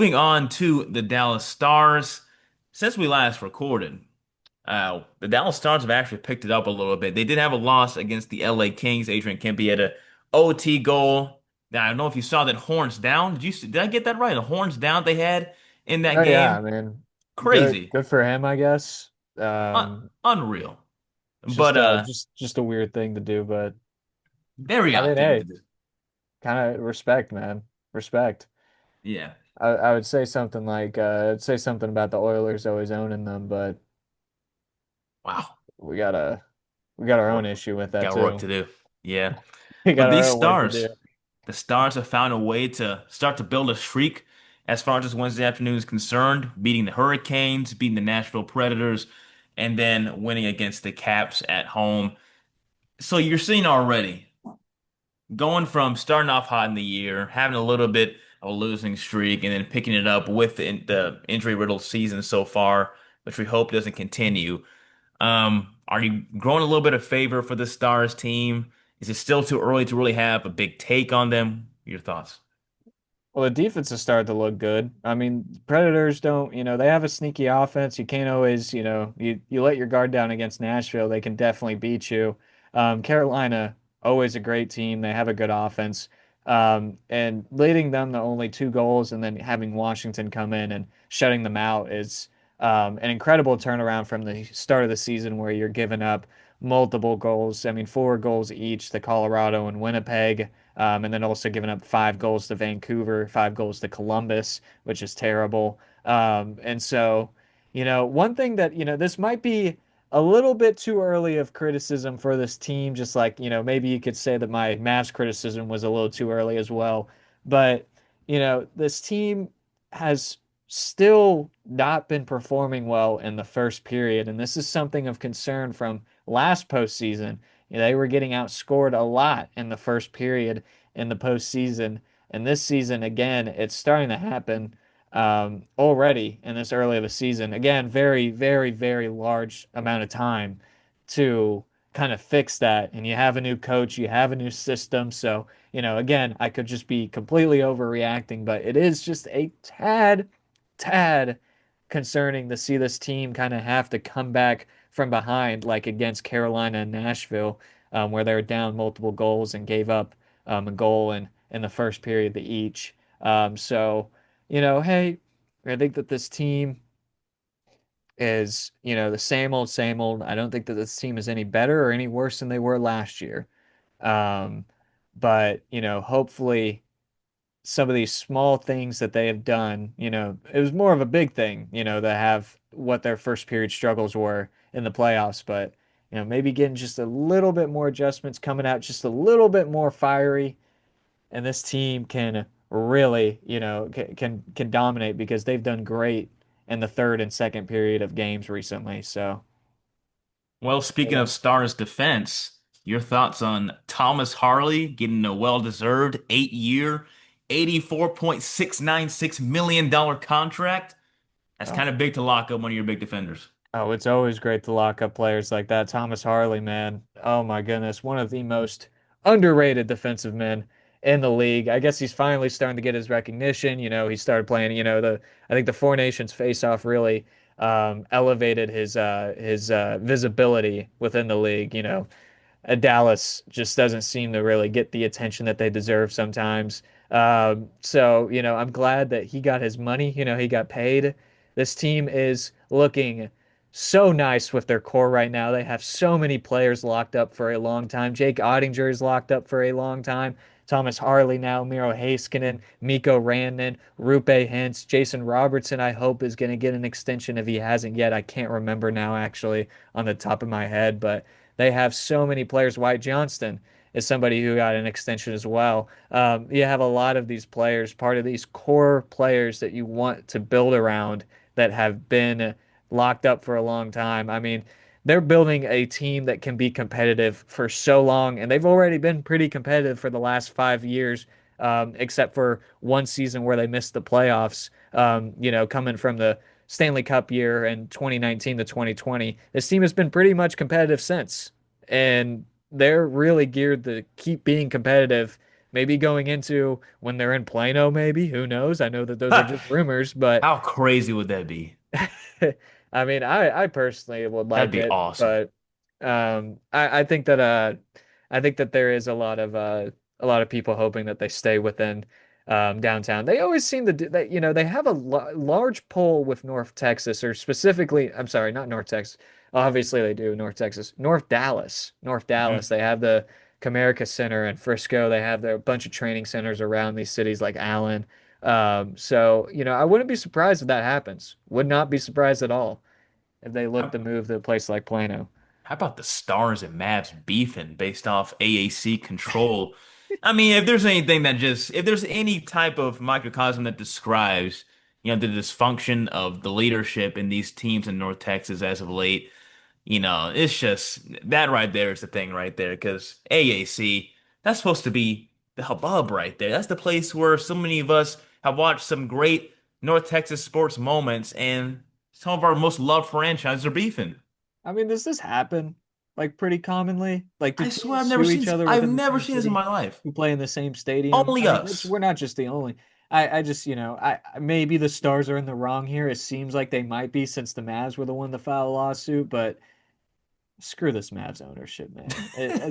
Moving on to the Dallas Stars. Since we last recorded, the Dallas Stars have actually picked it up a little bit. They did have a loss against the LA Kings. Adrian Kempe had a OT goal. Now, I don't know if you saw that horns down. Did I get that right? The horns down they had in that Oh yeah, I game? mean, good Crazy. good for him, I guess. Um, Unreal. But just just a weird thing to do, but very I odd mean, thing to hey, do. kind of respect, man. Respect. Yeah. I would say something like I'd say something about the Oilers always owning them, but Wow. we got a we got our own Work, issue with that got work too. to do. Yeah. We But got our these own work to stars, do. the Stars have found a way to start to build a streak as far as this Wednesday afternoon is concerned, beating the Hurricanes, beating the Nashville Predators, and then winning against the Caps at home. So you're seeing already going from starting off hot in the year, having a little bit of a losing streak, and then picking it up with the injury-riddled season so far, which we hope doesn't continue. Are you growing a little bit of favor for the Stars team? Is it still too early to really have a big take on them? Your thoughts? Well, the defense has started to look good. I mean, Predators don't, they have a sneaky offense. You can't always, you let your guard down against Nashville, they can definitely beat you. Carolina, always a great team. They have a good offense. And leading them to only two goals and then having Washington come in and shutting them out is an incredible turnaround from the start of the season where you're giving up multiple goals. I mean, four goals each to Colorado and Winnipeg. And then also giving up 5 goals to Vancouver, 5 goals to Columbus, which is terrible. And so, one thing that, this might be a little bit too early of criticism for this team, just like, maybe you could say that my Mavs criticism was a little too early as well. But, this team has still not been performing well in the first period. And this is something of concern from last postseason. They were getting outscored a lot in the first period in the postseason. And this season, again, it's starting to happen already in this early of the season. Again, very, very, very large amount of time to kind of fix that. And you have a new coach, you have a new system. So, again, I could just be completely overreacting, but it is just a tad concerning to see this team kind of have to come back from behind, like against Carolina and Nashville, where they were down multiple goals and gave up a goal in the first period to each. So, hey, I think that this team is, the same old, same old. I don't think that this team is any better or any worse than they were last year. Um, but, hopefully some of these small things that they have done, it was more of a big thing, to have what their first period struggles were in the playoffs, but maybe getting just a little bit more adjustments, coming out just a little bit more fiery, and this team can really, can dominate because they've done great in the third and second period of games recently. So, Well, speaking of Stars defense, your thoughts on Thomas Harley getting a well-deserved 8-year, $84.696 million contract? That's oh, kind of big to lock up one of your big defenders. Oh, it's always great to lock up players like that. Thomas Harley, man. Oh my goodness. One of the most underrated defensive men in the league. I guess he's finally starting to get his recognition. He started playing, I think the Four Nations face-off really elevated his visibility within the league. Dallas just doesn't seem to really get the attention that they deserve sometimes. So, I'm glad that he got his money. He got paid. This team is looking so nice with their core right now. They have so many players locked up for a long time. Jake Ottinger is locked up for a long time. Thomas Harley now, Miro Heiskanen, Mikko Rantanen, Rupe Hintz, Jason Robertson, I hope is going to get an extension if he hasn't yet. I can't remember now, actually, on the top of my head, but they have so many players. White Johnston is somebody who got an extension as well. You have a lot of these players, part of these core players that you want to build around that have been locked up for a long time. I mean, they're building a team that can be competitive for so long, and they've already been pretty competitive for the last 5 years, except for one season where they missed the playoffs. Coming from the Stanley Cup year in 2019 to 2020. This team has been pretty much competitive since, and they're really geared to keep being competitive Maybe going into when they're in Plano, maybe. Who knows? I know that those are just rumors, but How crazy would that be? I mean, I personally would That'd like be it, awesome. but I think that I think that there is a lot of people hoping that they stay within downtown. They always seem to do that, you know, they have a large pull with North Texas, or specifically, I'm sorry, not North Texas. Obviously they do North Texas. North Dallas. North Dallas. Mhm. They have the Comerica Center in Frisco. They have their bunch of training centers around these cities like Allen. So, you know, I wouldn't be surprised if that happens. Would not be surprised at all if they look How, to move to a place like Plano. how about the Stars and Mavs beefing based off AAC control? I mean, if there's any type of microcosm that describes, the dysfunction of the leadership in these teams in North Texas as of late, it's just that right there is the thing right there. Because AAC, that's supposed to be the hubbub right there. That's the place where so many of us have watched some great North Texas sports moments, and some of our most loved franchises are beefing. I mean, does this happen like pretty commonly? Like, do I swear teams sue each other I've within the never same seen this in city my life. who play in the same stadium? Only I mean, us. we're not just the only. I just, you know, maybe the Stars are in the wrong here. It seems like they might be since the Mavs were the one to file a lawsuit, but screw this Mavs ownership, man.